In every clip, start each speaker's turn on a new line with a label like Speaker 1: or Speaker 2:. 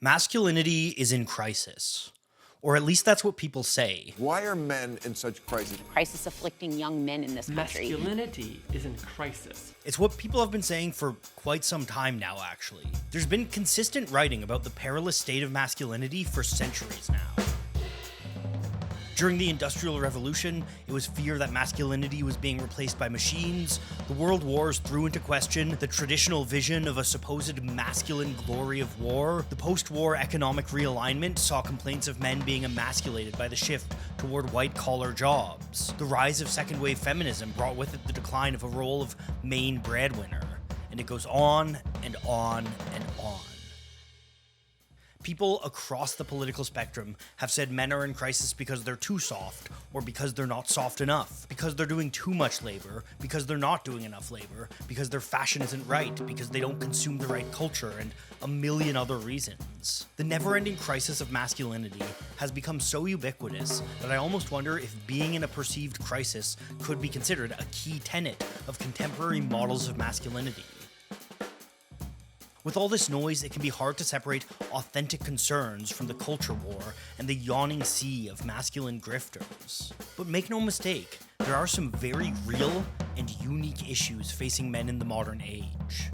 Speaker 1: Masculinity is in crisis. Or at least that's what people say.
Speaker 2: Why are men in such crisis?
Speaker 3: Crisis afflicting young men in this country.
Speaker 4: Masculinity is in crisis.
Speaker 1: It's what people have been saying for quite some time now, actually. There's been consistent writing about the perilous state of masculinity for centuries now. During the Industrial Revolution, it was fear that masculinity was being replaced by machines. The World Wars threw into question the traditional vision of a supposed masculine glory of war. The post-war economic realignment saw complaints of men being emasculated by the shift toward white-collar jobs. The rise of second-wave feminism brought with it the decline of a role of main breadwinner. And it goes on and on and on. People across the political spectrum have said men are in crisis because they're too soft, or because they're not soft enough, because they're doing too much labor, because they're not doing enough labor, because their fashion isn't right, because they don't consume the right culture, and a million other reasons. The never-ending crisis of masculinity has become so ubiquitous that I almost wonder if being in a perceived crisis could be considered a key tenet of contemporary models of masculinity. With all this noise, it can be hard to separate authentic concerns from the culture war and the yawning sea of masculine grifters. But make no mistake, there are some very real and unique issues facing men in the modern age.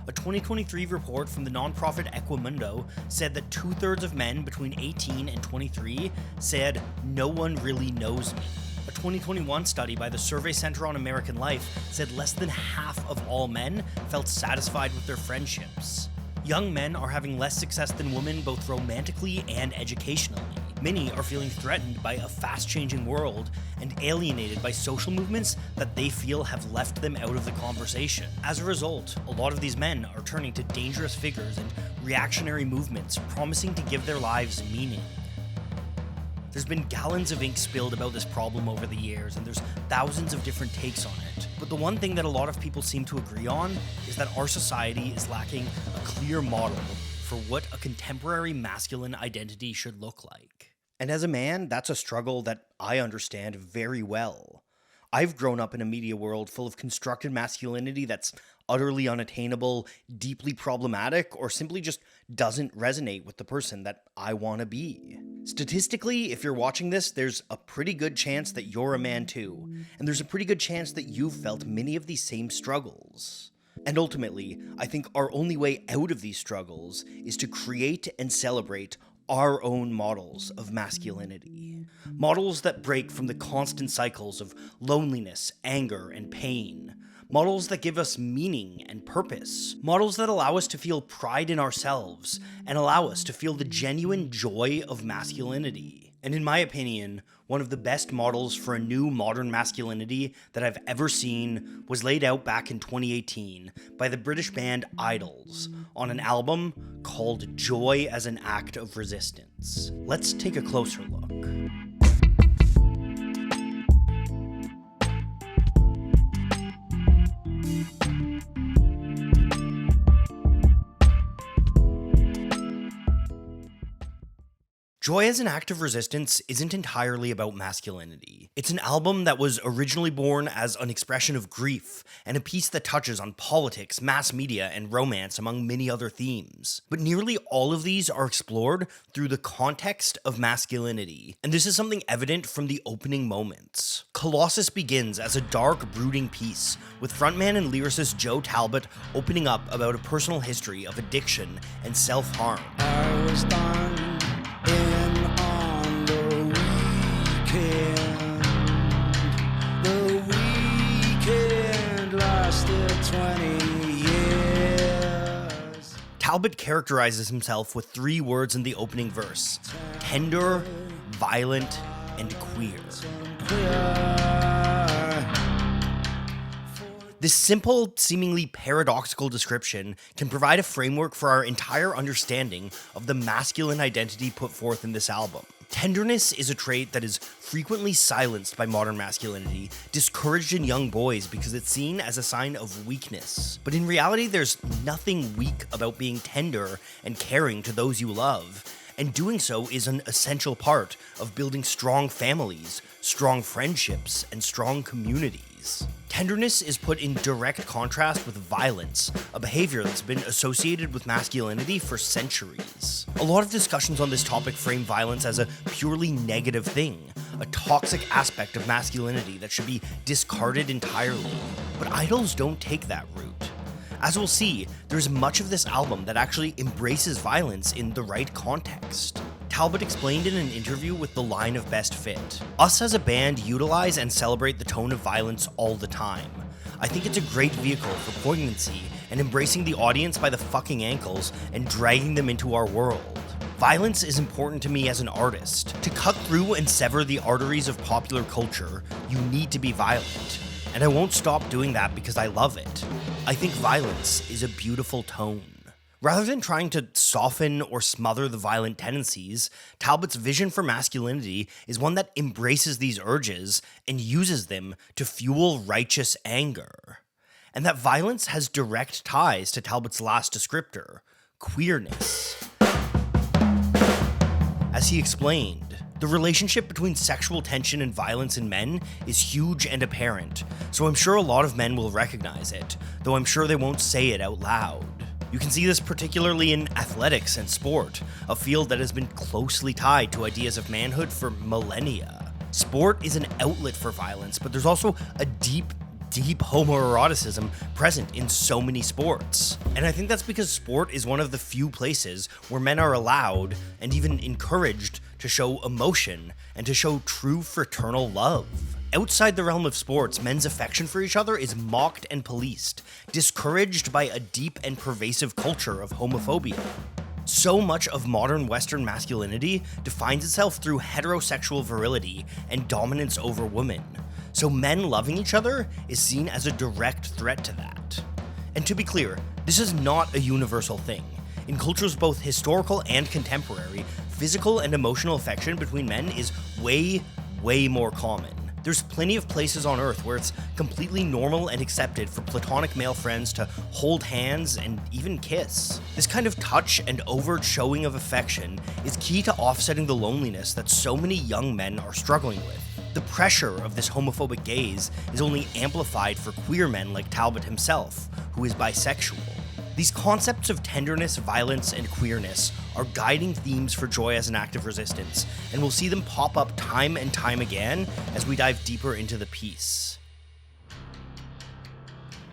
Speaker 1: A 2023 report from the nonprofit Equimundo said that 2/3 of men between 18 and 23 said, "No one really knows me." A 2021 study by the Survey Center on American Life said less than half of all men felt satisfied with their friendships. Young men are having less success than women both romantically and educationally. Many are feeling threatened by a fast-changing world and alienated by social movements that they feel have left them out of the conversation. As a result, a lot of these men are turning to dangerous figures and reactionary movements promising to give their lives meaning. There's been gallons of ink spilled about this problem over the years, and there's thousands of different takes on it. But the one thing that a lot of people seem to agree on is that our society is lacking a clear model for what a contemporary masculine identity should look like. And as a man, that's a struggle that I understand very well. I've grown up in a media world full of constructed masculinity that's utterly unattainable, deeply problematic, or simply just doesn't resonate with the person that I want to be. Statistically, if you're watching this, there's a pretty good chance that you're a man too, and there's a pretty good chance that you've felt many of these same struggles. And ultimately, I think our only way out of these struggles is to create and celebrate our own models of masculinity. Models that break from the constant cycles of loneliness, anger, and pain. Models that give us meaning and purpose. Models that allow us to feel pride in ourselves and allow us to feel the genuine joy of masculinity. And in my opinion, one of the best models for a new modern masculinity that I've ever seen was laid out back in 2018 by the British band IDLES on an album called Joy as an Act of Resistance. Let's take a closer look. Joy as an Act of Resistance isn't entirely about masculinity. It's an album that was originally born as an expression of grief, and a piece that touches on politics, mass media, and romance, among many other themes. But nearly all of these are explored through the context of masculinity, and this is something evident from the opening moments. Colossus begins as a dark, brooding piece, with frontman and lyricist Joe Talbot opening up about a personal history of addiction and self-harm.
Speaker 5: I was done in on the weekend. The weekend lasted 20 years.
Speaker 1: Talbot characterizes himself with 3 words in the opening verse: tender, violent, and queer. This simple, seemingly paradoxical description can provide a framework for our entire understanding of the masculine identity put forth in this album. Tenderness is a trait that is frequently silenced by modern masculinity, discouraged in young boys because it's seen as a sign of weakness. But in reality, there's nothing weak about being tender and caring to those you love, and doing so is an essential part of building strong families, strong friendships, and strong communities. tendencies. Tenderness is put in direct contrast with violence, a behavior that's been associated with masculinity for centuries. A lot of discussions on this topic frame violence as a purely negative thing, a toxic aspect of masculinity that should be discarded entirely. But IDLES don't take that route. As we'll see, there's much of this album that actually embraces violence in the right context. Talbot explained in an interview with The Line of Best Fit, "Us as a band utilize and celebrate the tone of violence all the time. I think it's a great vehicle for poignancy and embracing the audience by the fucking ankles and dragging them into our world. Violence is important to me as an artist. To cut through and sever the arteries of popular culture, you need to be violent. And I won't stop doing that because I love it. I think violence is a beautiful tone." Rather than trying to soften or smother the violent tendencies, Talbot's vision for masculinity is one that embraces these urges and uses them to fuel righteous anger. And that violence has direct ties to Talbot's last descriptor, queerness. As he explained, the relationship between sexual tension and violence in men is huge and apparent, so I'm sure a lot of men will recognize it, though I'm sure they won't say it out loud. You can see this particularly in athletics and sport, a field that has been closely tied to ideas of manhood for millennia. Sport is an outlet for violence, but there's also a deep homoeroticism present in so many sports. And I think that's because sport is one of the few places where men are allowed and even encouraged to show emotion and to show true fraternal love. Outside the realm of sports, men's affection for each other is mocked and policed, discouraged by a deep and pervasive culture of homophobia. So much of modern Western masculinity defines itself through heterosexual virility and dominance over women. So men loving each other is seen as a direct threat to that. And to be clear, this is not a universal thing. In cultures both historical and contemporary, physical and emotional affection between men is way more common. There's plenty of places on Earth where it's completely normal and accepted for platonic male friends to hold hands and even kiss. This kind of touch and overt showing of affection is key to offsetting the loneliness that so many young men are struggling with. The pressure of this homophobic gaze is only amplified for queer men like Talbot himself, who is bisexual. These concepts of tenderness, violence, and queerness are guiding themes for joy as an act of resistance, and we'll see them pop up time and time again as we dive deeper into the piece.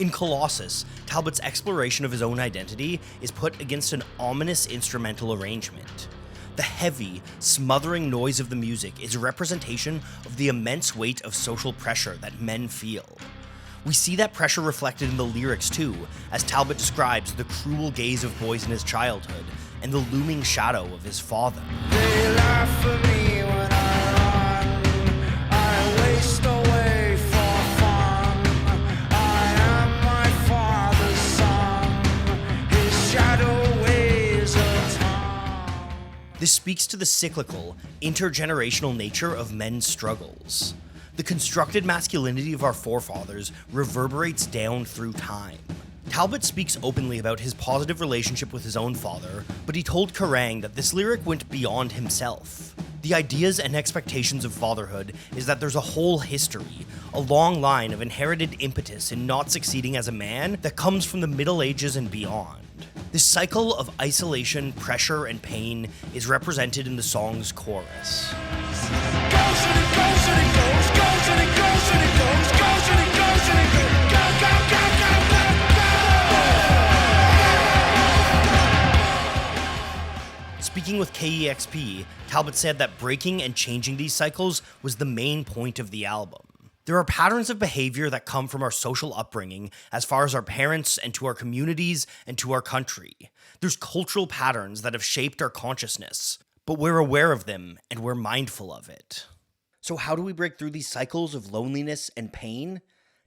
Speaker 1: In Colossus, Talbot's exploration of his own identity is put against an ominous instrumental arrangement. The heavy, smothering noise of the music is a representation of the immense weight of social pressure that men feel. We see that pressure reflected in the lyrics too, as Talbot describes the cruel gaze of boys in his childhood and the looming shadow of his father.
Speaker 5: They laugh at me when I run. I waste away for fun. I am my father's son. His shadow weighs a ton.
Speaker 1: This speaks to the cyclical, intergenerational nature of men's struggles. The constructed masculinity of our forefathers reverberates down through time. Talbot speaks openly about his positive relationship with his own father, but he told Kerrang that this lyric went beyond himself. The ideas and expectations of fatherhood is that there's a whole history, a long line of inherited impetus in not succeeding as a man that comes from the Middle Ages and beyond. This cycle of isolation, pressure, and pain is represented in the song's chorus. Speaking with KEXP, Talbot said that breaking and changing these cycles was the main point of the album. There are patterns of behavior that come from our social upbringing as far as our parents and to our communities and to our country. There's cultural patterns that have shaped our consciousness, but we're aware of them and we're mindful of it. So how do we break through these cycles of loneliness and pain?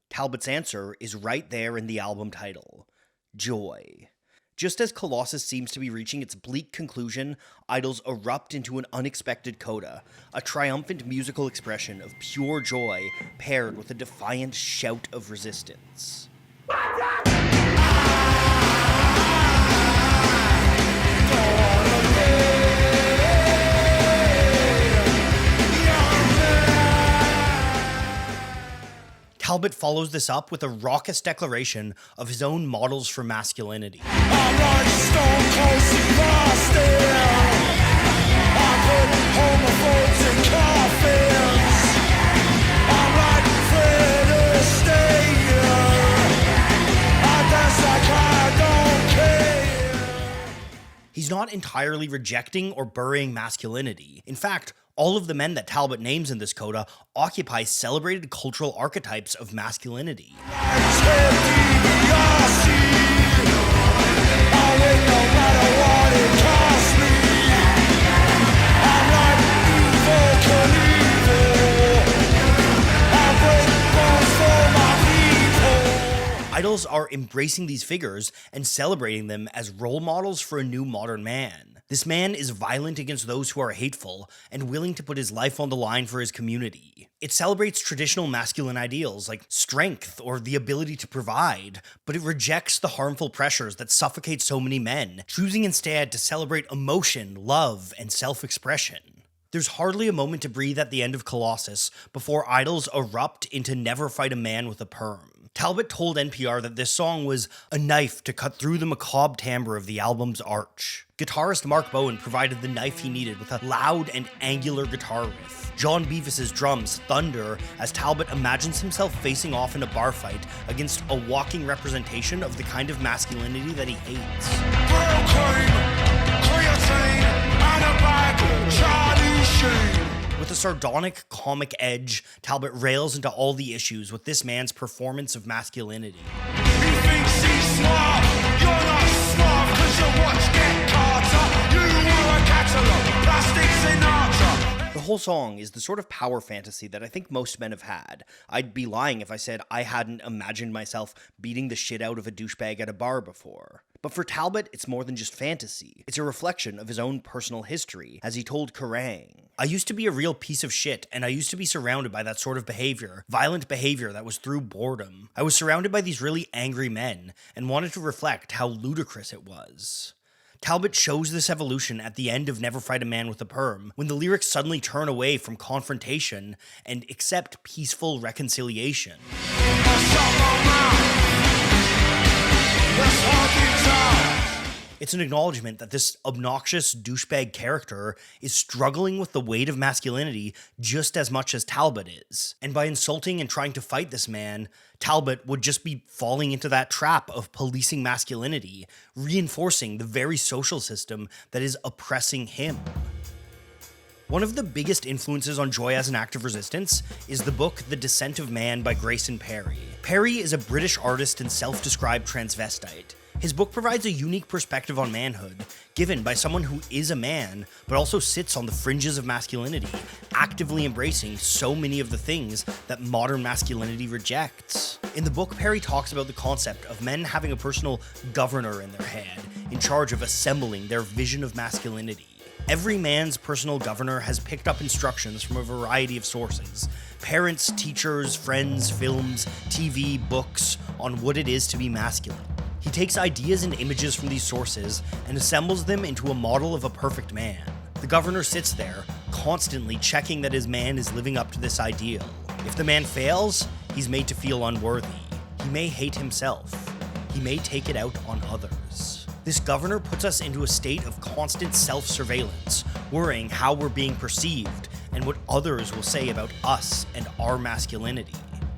Speaker 1: Talbot's answer is right there in the album title, Joy. Just as Colossus seems to be reaching its bleak conclusion, IDLES erupt into an unexpected coda, a triumphant musical expression of pure joy paired with a defiant shout of resistance. Talbot follows this up with a raucous declaration of his own models for masculinity.
Speaker 5: I'm like stone cold Sebastian. I put homophobes in coffins. I'm like Fred Astaire. I dance like I don't care.
Speaker 1: He's not entirely rejecting or burying masculinity. In fact, all of the men that Talbot names in this coda occupy celebrated cultural archetypes of masculinity. IDLES are embracing these figures and celebrating them as role models for a new modern man. This man is violent against those who are hateful and willing to put his life on the line for his community. It celebrates traditional masculine ideals like strength or the ability to provide, but it rejects the harmful pressures that suffocate so many men, choosing instead to celebrate emotion, love, and self-expression. There's hardly a moment to breathe at the end of Colossus before IDLES erupt into Never Fight a Man with a Perm. Talbot told NPR that this song was a knife to cut through the macabre timbre of the album's arch. Guitarist Mark Bowen provided the knife he needed with a loud and angular guitar riff. John Beavis's drums thunder as Talbot imagines himself facing off in a bar fight against a walking representation of the kind of masculinity that he hates. With a sardonic, comic edge, Talbot rails into all the issues with this man's performance of masculinity.
Speaker 5: He thinks he's smart, you're not smart, 'cause you watch Get Carter, you were a catalog, plastic Sinatra.
Speaker 1: The whole song is the sort of power fantasy that I think most men have had. I'd be lying if I said I hadn't imagined myself beating the shit out of a douchebag at a bar before. But for Talbot, it's more than just fantasy. It's a reflection of his own personal history, as he told Kerrang! I used to be a real piece of shit, and I used to be surrounded by that sort of behavior, violent behavior that was through boredom. I was surrounded by these really angry men, and wanted to reflect how ludicrous it was. Talbot shows this evolution at the end of Never Fight a Man with a Perm, when the lyrics suddenly turn away from confrontation and accept peaceful reconciliation. It's an acknowledgement that this obnoxious douchebag character is struggling with the weight of masculinity just as much as Talbot is. And by insulting and trying to fight this man, Talbot would just be falling into that trap of policing masculinity, reinforcing the very social system that is oppressing him. One of the biggest influences on Joy as an Act of Resistance is the book The Descent of Man by Grayson Perry. Perry is a British artist and self-described transvestite. His book provides a unique perspective on manhood, given by someone who is a man, but also sits on the fringes of masculinity, actively embracing so many of the things that modern masculinity rejects. In the book, Perry talks about the concept of men having a personal governor in their head, in charge of assembling their vision of masculinity. Every man's personal governor has picked up instructions from a variety of sources: parents, teachers, friends, films, TV, books, on what it is to be masculine. He takes ideas and images from these sources and assembles them into a model of a perfect man. The governor sits there, constantly checking that his man is living up to this ideal. If the man fails, he's made to feel unworthy. He may hate himself. He may take it out on others. This governor puts us into a state of constant self-surveillance, worrying how we're being perceived and what others will say about us and our masculinity.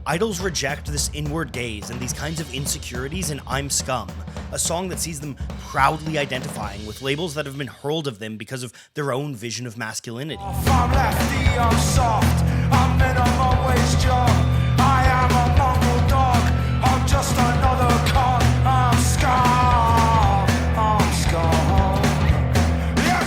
Speaker 1: IDLES reject this inward gaze and these kinds of insecurities in I'm Scum, a song that sees them proudly identifying with labels that have been hurled of them because of their own vision of masculinity.
Speaker 5: I'm lefty, I'm soft, I'm minimum wage job, I am a mongrel dog, I'm just another cog, I'm Scum, I'm Scum. Yeah.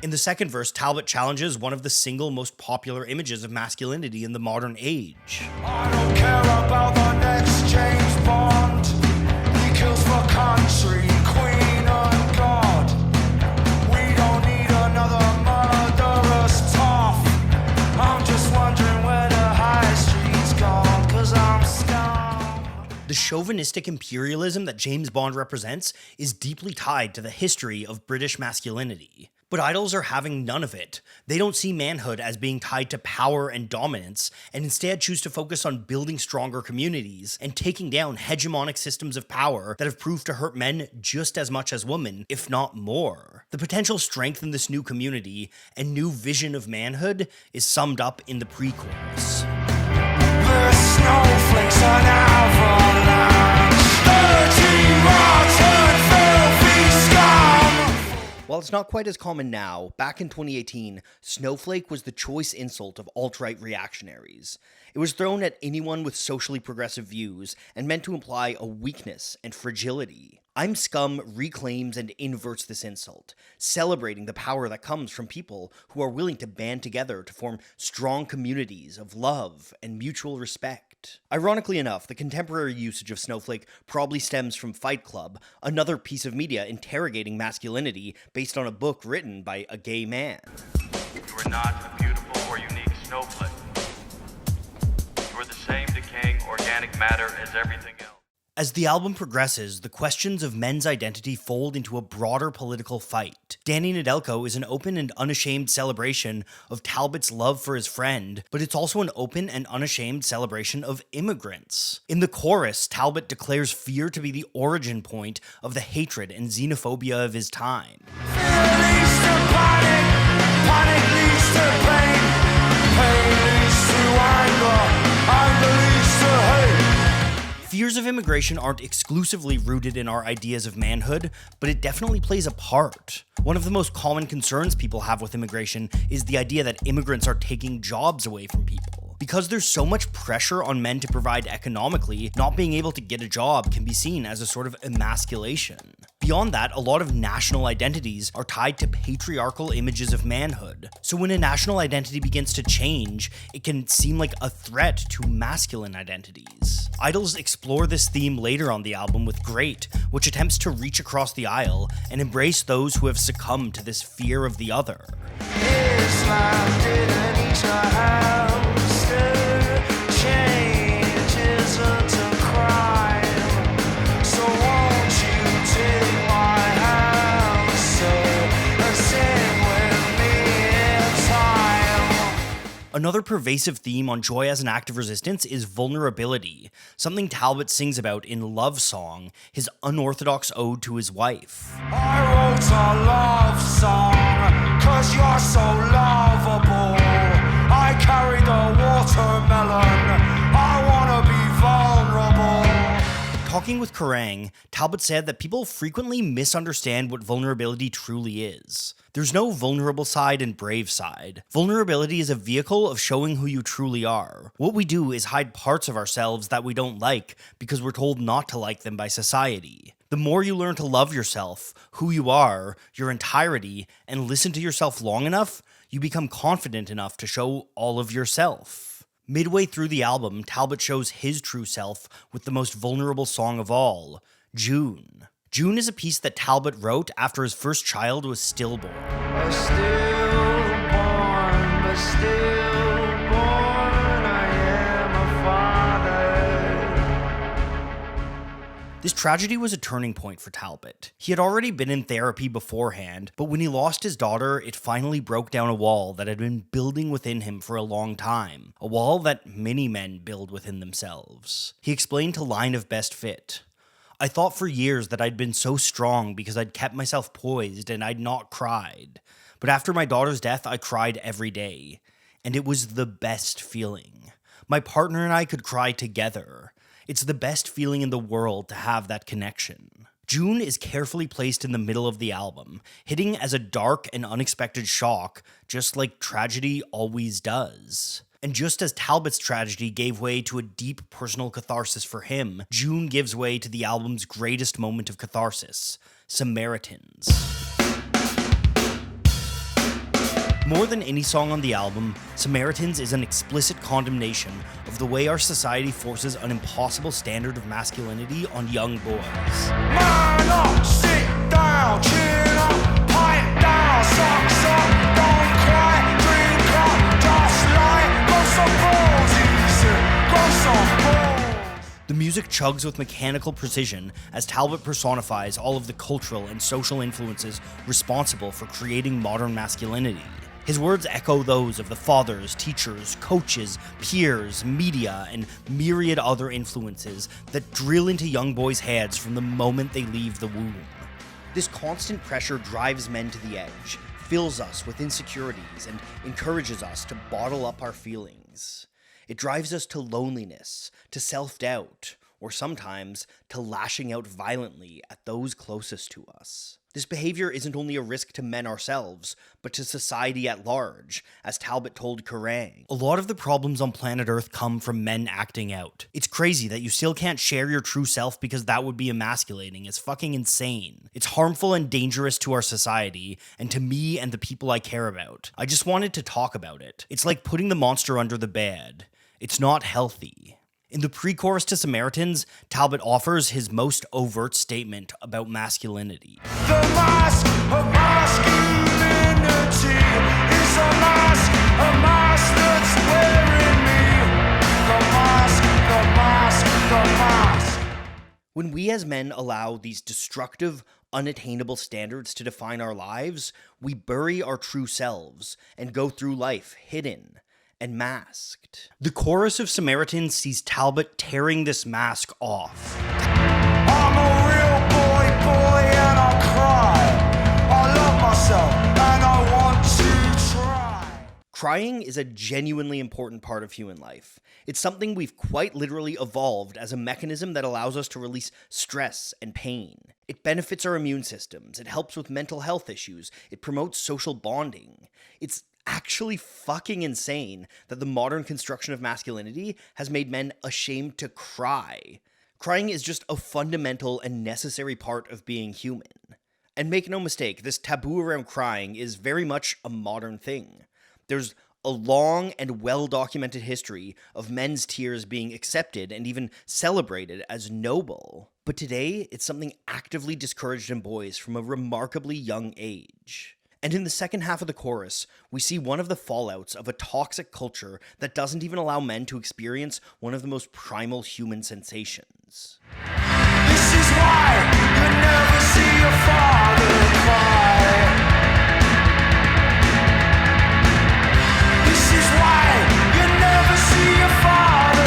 Speaker 1: In the second verse, Talbot challenges one of the single most popular images of masculinity in the modern age.
Speaker 5: I don't care about the next James Bond. He kills for country, queen and God. We don't need another murderous tough. I'm just wondering where the high street's gone, 'cause I'm scum.
Speaker 1: The chauvinistic imperialism that James Bond represents is deeply tied to the history of British masculinity. But IDLES are having none of it. They don't see manhood as being tied to power and dominance, and instead choose to focus on building stronger communities and taking down hegemonic systems of power that have proved to hurt men just as much as women, if not more. The potential strength in this new community and new vision of manhood is summed up in the pre-chorus.
Speaker 5: The snowflakes on avalanche, dirty, rotten, filthy scum.
Speaker 1: While it's not quite as common now, back in 2018, snowflake was the choice insult of alt-right reactionaries. It was thrown at anyone with socially progressive views and meant to imply a weakness and fragility. I'm Scum reclaims and inverts this insult, celebrating the power that comes from people who are willing to band together to form strong communities of love and mutual respect. Ironically enough, the contemporary usage of snowflake probably stems from Fight Club, another piece of media interrogating masculinity based on a book written by a gay man.
Speaker 6: You are not a beautiful or unique snowflake. You are the same decaying organic matter as everything else.
Speaker 1: As the album progresses, the questions of men's identity fold into a broader political fight. Danny Nadelko is an open and unashamed celebration of Talbot's love for his friend, but it's also an open and unashamed celebration of immigrants. In the chorus, Talbot declares fear to be the origin point of the hatred and xenophobia of his time.
Speaker 5: Fear leads to panic, panic leads to pain, pain leads to anger, anger leads to hate.
Speaker 1: Fears of immigration aren't exclusively rooted in our ideas of manhood, but it definitely plays a part. One of the most common concerns people have with immigration is the idea that immigrants are taking jobs away from people. Because there's so much pressure on men to provide economically, not being able to get a job can be seen as a sort of emasculation. Beyond that, a lot of national identities are tied to patriarchal images of manhood. So when a national identity begins to change, it can seem like a threat to masculine identities. IDLES explore this theme later on the album with Great, which attempts to reach across the aisle and embrace those who have succumbed to this fear of the other.
Speaker 5: Islam didn't eat your hamster, change isn't a crime, so won't you take my hamster and sing with me in time.
Speaker 1: Another pervasive theme on Joy as an Act of Resistance is vulnerability, something Talbot sings about in Love Song, his unorthodox ode to his wife.
Speaker 5: I wrote a love song, 'cause you're so lovable. I carry the watermelon, I wanna be vulnerable.
Speaker 1: Talking with Kerrang, Talbot said that people frequently misunderstand what vulnerability truly is. There's no vulnerable side and brave side. Vulnerability is a vehicle of showing who you truly are. What we do is hide parts of ourselves that we don't like because we're told not to like them by society. The more you learn to love yourself, who you are, your entirety, and listen to yourself long enough, you become confident enough to show all of yourself. Midway through the album, Talbot shows his true self with the most vulnerable song of all, June. June is a piece that Talbot wrote after his first child was stillborn.
Speaker 5: But stillborn, I am a father.
Speaker 1: This tragedy was a turning point for Talbot. He had already been in therapy beforehand, but when he lost his daughter, it finally broke down a wall that had been building within him for a long time, a wall that many men build within themselves. He explained to Line of Best Fit, "I thought for years that I'd been so strong because I'd kept myself poised and I'd not cried. But after my daughter's death, I cried every day. And it was the best feeling. My partner and I could cry together. It's the best feeling in the world to have that connection." June is carefully placed in the middle of the album, hitting as a dark and unexpected shock, just like tragedy always does. And just as Talbot's tragedy gave way to a deep personal catharsis for him, June gives way to the album's greatest moment of catharsis, Samaritans. More than any song on the album, Samaritans is an explicit condemnation of the way our society forces an impossible standard of masculinity on young boys.
Speaker 5: Man up, sit down, chin up, pipe down, socks up, don't cry, drink up, just lie, go some balls, easy, go some balls.
Speaker 1: The music chugs with mechanical precision as Talbot personifies all of the cultural and social influences responsible for creating modern masculinity. His words echo those of the fathers, teachers, coaches, peers, media, and myriad other influences that drill into young boys' heads from the moment they leave the womb. This constant pressure drives men to the edge, fills us with insecurities, and encourages us to bottle up our feelings. It drives us to loneliness, to self-doubt, or sometimes to lashing out violently at those closest to us. This behavior isn't only a risk to men ourselves, but to society at large, as Talbot told Kerrang. A lot of the problems on planet Earth come from men acting out. It's crazy that you still can't share your true self because that would be emasculating. It's fucking insane. It's harmful and dangerous to our society, and to me and the people I care about. I just wanted to talk about it. It's like putting the monster under the bed. It's not healthy. In the pre-chorus to Samaritans, Talbot offers his most overt statement about masculinity.
Speaker 5: The mask of masculinity is a mask that's wearing me. The mask.
Speaker 1: When we as men allow these destructive, unattainable standards to define our lives, we bury our true selves and go through life hidden and masked. The chorus of Samaritans sees Talbot tearing this mask off.
Speaker 5: I'm a real boy and I cry. I love myself and I want to try.
Speaker 1: Crying is a genuinely important part of human life. It's something we've quite literally evolved as a mechanism that allows us to release stress and pain. It benefits our immune systems, it helps with mental health issues, it promotes social bonding. It's actually fucking insane that the modern construction of masculinity has made men ashamed to cry. Crying is just a fundamental and necessary part of being human. And make no mistake, this taboo around crying is very much a modern thing. There's a long and well-documented history of men's tears being accepted and even celebrated as noble. But today, it's something actively discouraged in boys from a remarkably young age. And in the second half of the chorus, we see one of the fallouts of a toxic culture that doesn't even allow men to experience one of the most primal human sensations.
Speaker 5: This is why you never see your father cry. This is why you never see your father.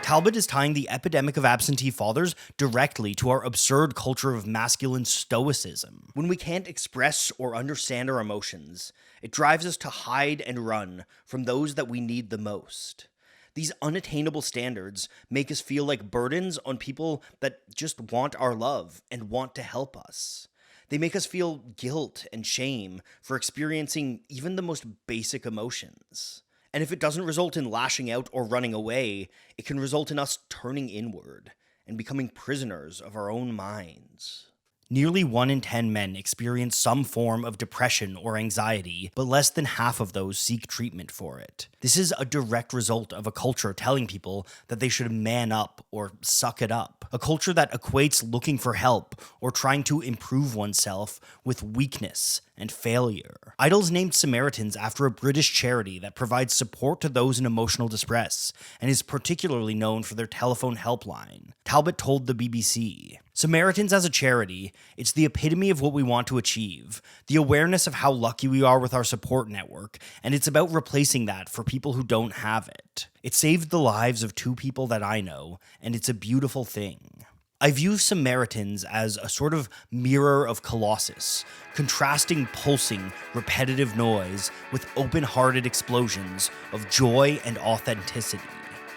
Speaker 1: Talbot is tying the epidemic of absentee fathers directly to our absurd culture of masculine stoicism. When we can't express or understand our emotions, it drives us to hide and run from those that we need the most. These unattainable standards make us feel like burdens on people that just want our love and want to help us. They make us feel guilt and shame for experiencing even the most basic emotions. And if it doesn't result in lashing out or running away, it can result in us turning inward and becoming prisoners of our own minds. Nearly 1 in 10 men experience some form of depression or anxiety, but less than half of those seek treatment for it. This is a direct result of a culture telling people that they should man up or suck it up. A culture that equates looking for help or trying to improve oneself with weakness and failure. IDLES named Samaritans after a British charity that provides support to those in emotional distress and is particularly known for their telephone helpline. Talbot told the BBC, "Samaritans as a charity, it's the epitome of what we want to achieve, the awareness of how lucky we are with our support network, and it's about replacing that for people who don't have it. It saved the lives of 2 people that I know, and it's a beautiful thing." I view Samaritans as a sort of mirror of Colossus, contrasting pulsing, repetitive noise with open-hearted explosions of joy and authenticity.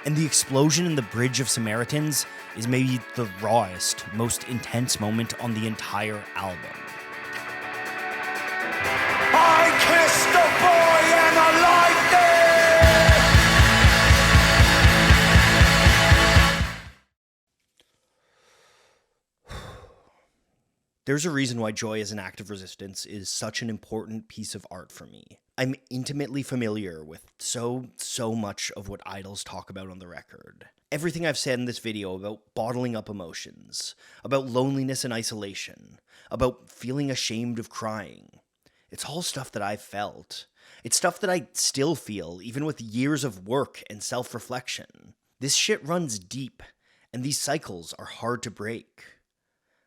Speaker 1: And the explosion in the Bridge of Samaritans is maybe the rawest, most intense moment on the entire album.
Speaker 5: I kissed a boy and I liked it.
Speaker 1: There's a reason why Joy as an Act of Resistance is such an important piece of art for me. I'm intimately familiar with so much of what IDLES talk about on the record. Everything I've said in this video about bottling up emotions, about loneliness and isolation, about feeling ashamed of crying. It's all stuff that I've felt. It's stuff that I still feel, even with years of work and self-reflection. This shit runs deep, and these cycles are hard to break.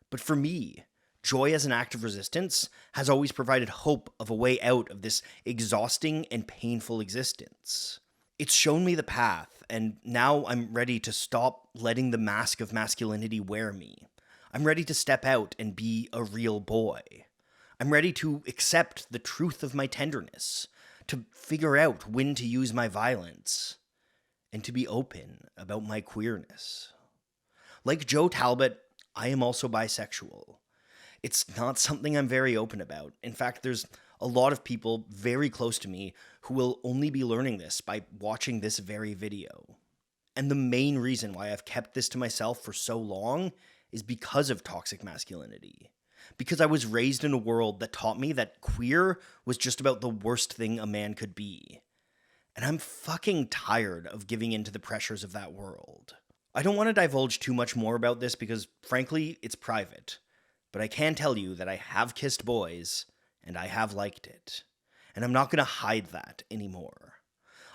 Speaker 1: But for me, joy as an act of resistance has always provided hope of a way out of this exhausting and painful existence. It's shown me the path, and now I'm ready to stop letting the mask of masculinity wear me. I'm ready to step out and be a real boy. I'm ready to accept the truth of my tenderness, to figure out when to use my violence, and to be open about my queerness. Like Joe Talbot, I am also bisexual. It's not something I'm very open about. In fact, there's a lot of people very close to me who will only be learning this by watching this very video. And the main reason why I've kept this to myself for so long is because of toxic masculinity. Because I was raised in a world that taught me that queer was just about the worst thing a man could be. And I'm fucking tired of giving in to the pressures of that world. I don't want to divulge too much more about this because, frankly, it's private. But I can tell you that I have kissed boys, and I have liked it. And I'm not going to hide that anymore.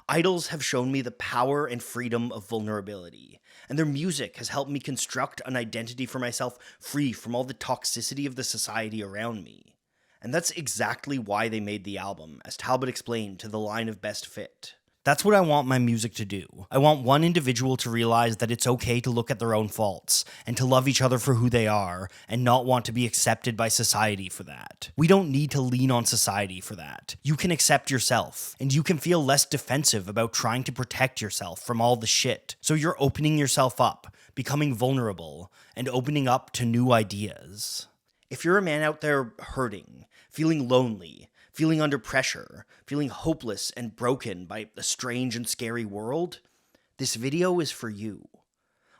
Speaker 1: IDLES have shown me the power and freedom of vulnerability, and their music has helped me construct an identity for myself free from all the toxicity of the society around me. And that's exactly why they made the album, as Talbot explained to the line of Best Fit. That's what I want my music to do. I want one individual to realize that it's okay to look at their own faults, and to love each other for who they are, and not want to be accepted by society for that. We don't need to lean on society for that. You can accept yourself, and you can feel less defensive about trying to protect yourself from all the shit. So you're opening yourself up, becoming vulnerable, and opening up to new ideas. If you're a man out there hurting, feeling lonely, feeling under pressure, feeling hopeless and broken by a strange and scary world, this video is for you.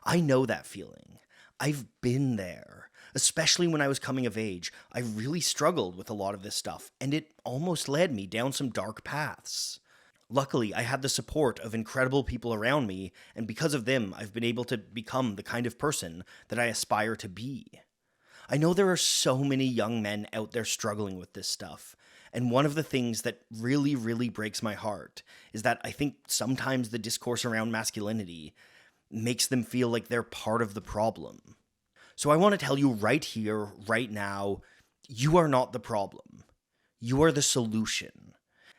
Speaker 1: I know that feeling. I've been there. Especially when I was coming of age, I really struggled with a lot of this stuff, and it almost led me down some dark paths. Luckily, I had the support of incredible people around me, and because of them, I've been able to become the kind of person that I aspire to be. I know there are so many young men out there struggling with this stuff, and one of the things that really, really breaks my heart is that I think sometimes the discourse around masculinity makes them feel like they're part of the problem. So I want to tell you right here, right now, you are not the problem. You are the solution.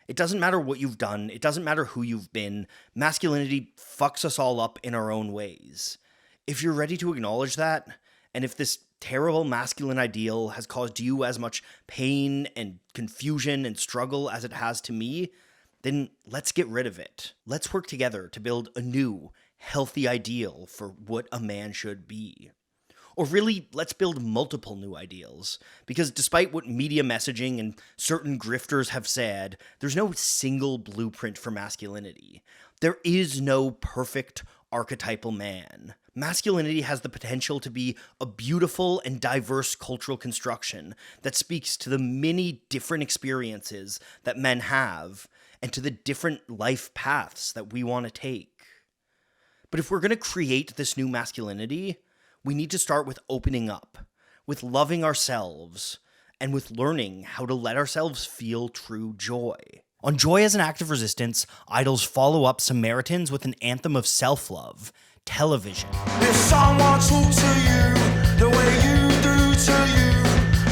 Speaker 1: It doesn't matter what you've done. It doesn't matter who you've been. Masculinity fucks us all up in our own ways. If you're ready to acknowledge that, and if this terrible masculine ideal has caused you as much pain and confusion and struggle as it has to me, then let's get rid of it. Let's work together to build a new, healthy ideal for what a man should be. Or really, let's build multiple new ideals, because despite what media messaging and certain grifters have said, there's no single blueprint for masculinity. There is no perfect archetypal man. Masculinity has the potential to be a beautiful and diverse cultural construction that speaks to the many different experiences that men have and to the different life paths that we want to take. But if we're going to create this new masculinity, we need to start with opening up, with loving ourselves, and with learning how to let ourselves feel true joy. On Joy as an Act of Resistance, IDLES follow up Samaritans with an anthem of self-love, Television.
Speaker 5: If someone talks to you the way you do to you,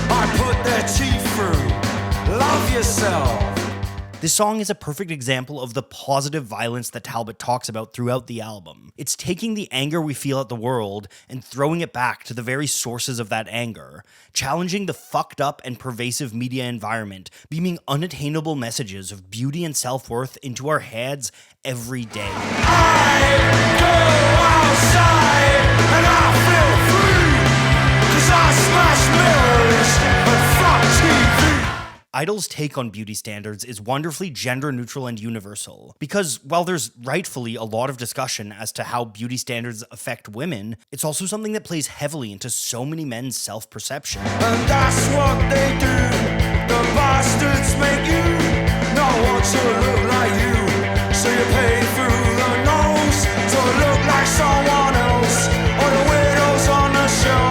Speaker 5: I put their teeth through. Love yourself.
Speaker 1: This song is a perfect example of the positive violence that Talbot talks about throughout the album. It's taking the anger we feel at the world and throwing it back to the very sources of that anger, challenging the fucked up and pervasive media environment, beaming unattainable messages of beauty and self-worth into our heads every day.
Speaker 5: I go outside and I feel free, 'cause I smash mirrors and fuck TV.
Speaker 1: IDLES' take on beauty standards is wonderfully gender-neutral and universal, because while there's rightfully a lot of discussion as to how beauty standards affect women, it's also something that plays heavily into so many men's self-perception.
Speaker 5: And that's what they do. The bastards make you not want to look like you, so you pay through the nose to look like someone else, or the widows on the show.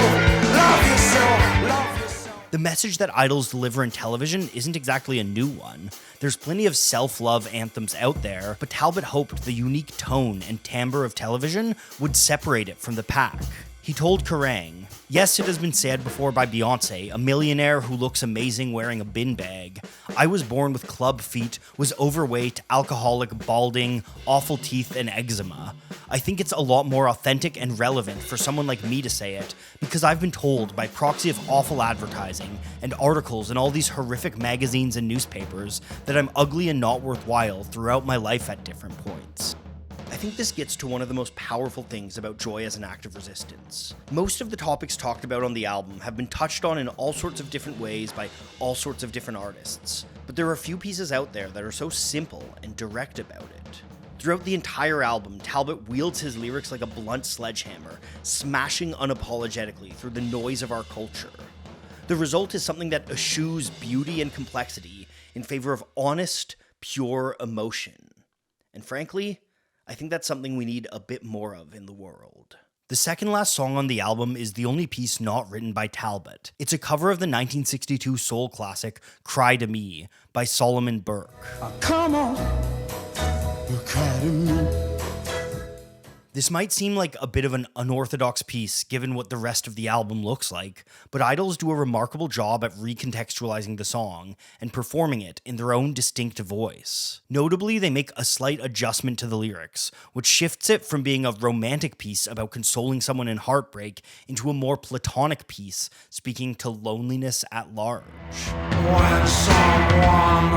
Speaker 5: Love yourself, love yourself.
Speaker 1: The message that IDLES deliver in television isn't exactly a new one. There's plenty of self-love anthems out there, but Talbot hoped the unique tone and timbre of television would separate it from the pack. He told Kerrang!, "Yes, it has been said before by Beyonce, a millionaire who looks amazing wearing a bin bag. I was born with club feet, was overweight, alcoholic, balding, awful teeth, and eczema. I think it's a lot more authentic and relevant for someone like me to say it, because I've been told by proxy of awful advertising and articles in all these horrific magazines and newspapers that I'm ugly and not worthwhile throughout my life at different points." I think this gets to one of the most powerful things about Joy as an act of resistance. Most of the topics talked about on the album have been touched on in all sorts of different ways by all sorts of different artists, but there are a few pieces out there that are so simple and direct about it. Throughout the entire album, Talbot wields his lyrics like a blunt sledgehammer, smashing unapologetically through the noise of our culture. The result is something that eschews beauty and complexity in favor of honest, pure emotion. And frankly, I think that's something we need a bit more of in the world. The second last song on the album is the only piece not written by Talbot. It's a cover of the 1962 soul classic Cry to Me by Solomon Burke.
Speaker 5: Come on, you cry to me.
Speaker 1: This might seem like a bit of an unorthodox piece given what the rest of the album looks like, but IDLES do a remarkable job at recontextualizing the song and performing it in their own distinct voice. Notably, they make a slight adjustment to the lyrics, which shifts it from being a romantic piece about consoling someone in heartbreak into a more platonic piece speaking to loneliness at large.
Speaker 5: When someone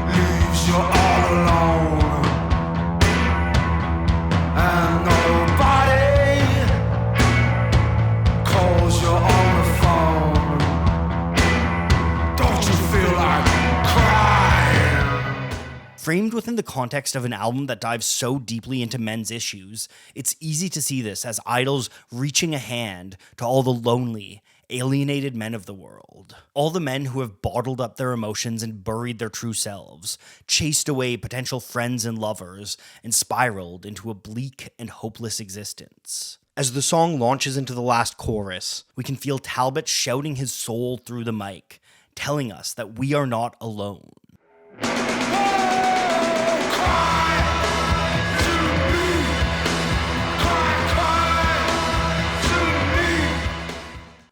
Speaker 5: leaves you all alone and nobody calls you on the phone, don't you feel like crying?
Speaker 1: Framed within the context of an album that dives so deeply into men's issues, it's easy to see this as IDLES reaching a hand to all the lonely, alienated men of the world. All the men who have bottled up their emotions and buried their true selves, chased away potential friends and lovers, and spiraled into a bleak and hopeless existence. As the song launches into the last chorus, we can feel Talbot shouting his soul through the mic, telling us that we are not alone.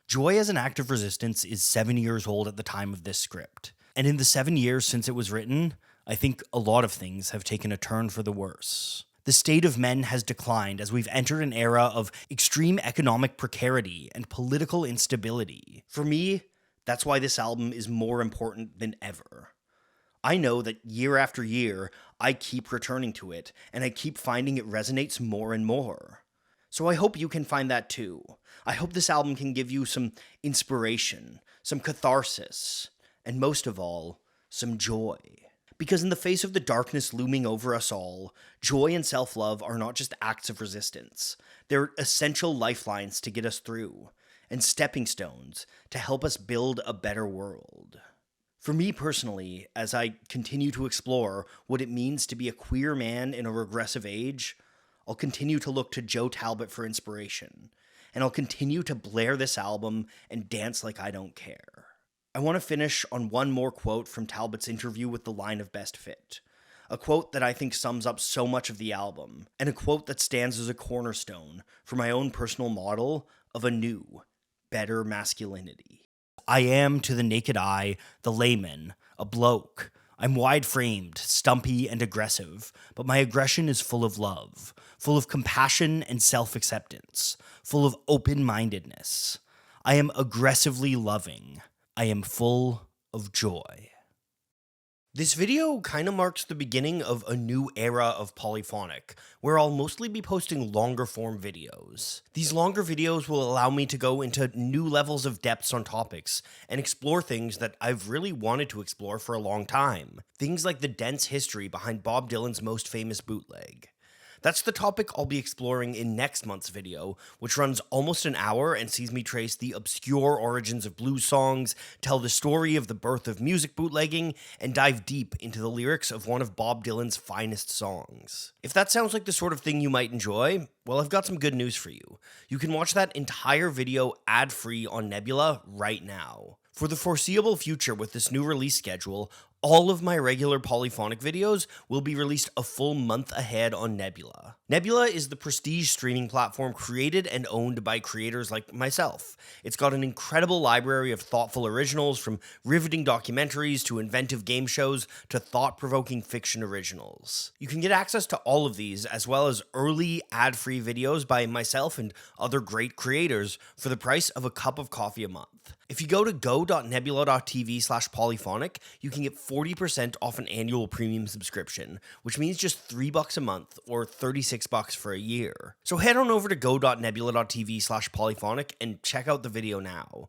Speaker 1: Joy as an act of resistance is 7 years old at the time of this script. And in the 7 years since it was written, I think a lot of things have taken a turn for the worse. The state of men has declined as we've entered an era of extreme economic precarity and political instability. For me, that's why this album is more important than ever. I know that year after year, I keep returning to it, and I keep finding it resonates more and more. So I hope you can find that too. I hope this album can give you some inspiration, some catharsis, and most of all, some joy. Because in the face of the darkness looming over us all, joy and self-love are not just acts of resistance. They're essential lifelines to get us through, and stepping stones to help us build a better world. For me personally, as I continue to explore what it means to be a queer man in a regressive age, I'll continue to look to Joe Talbot for inspiration, and I'll continue to blare this album and dance like I don't care. I want to finish on one more quote from Talbot's interview with The Line of Best Fit, a quote that I think sums up so much of the album, and a quote that stands as a cornerstone for my own personal model of a new, better masculinity. I am, to the naked eye, the layman, a bloke. I'm wide-framed, stumpy, and aggressive, but my aggression is full of love, full of compassion and self-acceptance, full of open-mindedness. I am aggressively loving. I am full of joy. This video kind of marks the beginning of a new era of Polyphonic, where I'll mostly be posting longer form videos. These longer videos will allow me to go into new levels of depths on topics and explore things that I've really wanted to explore for a long time. Things like the dense history behind Bob Dylan's most famous bootleg. That's the topic I'll be exploring in next month's video, which runs almost an hour and sees me trace the obscure origins of blues songs, tell the story of the birth of music bootlegging, and dive deep into the lyrics of one of Bob Dylan's finest songs. If that sounds like the sort of thing you might enjoy, well, I've got some good news for you. You can watch that entire video ad-free on Nebula right now. For the foreseeable future with this new release schedule, all of my regular Polyphonic videos will be released a full month ahead on Nebula. Nebula is the prestige streaming platform created and owned by creators like myself. It's got an incredible library of thoughtful originals, from riveting documentaries to inventive game shows to thought-provoking fiction originals. You can get access to all of these, as well as early ad-free videos by myself and other great creators, for the price of a cup of coffee a month. If you go to go.nebula.tv/polyphonic, you can get 40% off an annual premium subscription, which means just $3 a month or $36 for a year. So head on over to go.nebula.tv/polyphonic and check out the video now.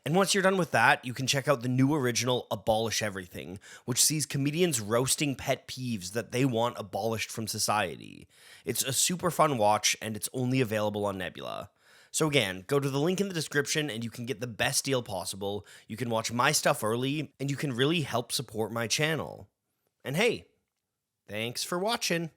Speaker 1: And once you're done with that, you can check out the new original Abolish Everything, which sees comedians roasting pet peeves that they want abolished from society. It's a super fun watch, and it's only available on Nebula. So again, go to the link in the description and you can get the best deal possible. You can watch my stuff early, and you can really help support my channel. And hey, thanks for watching.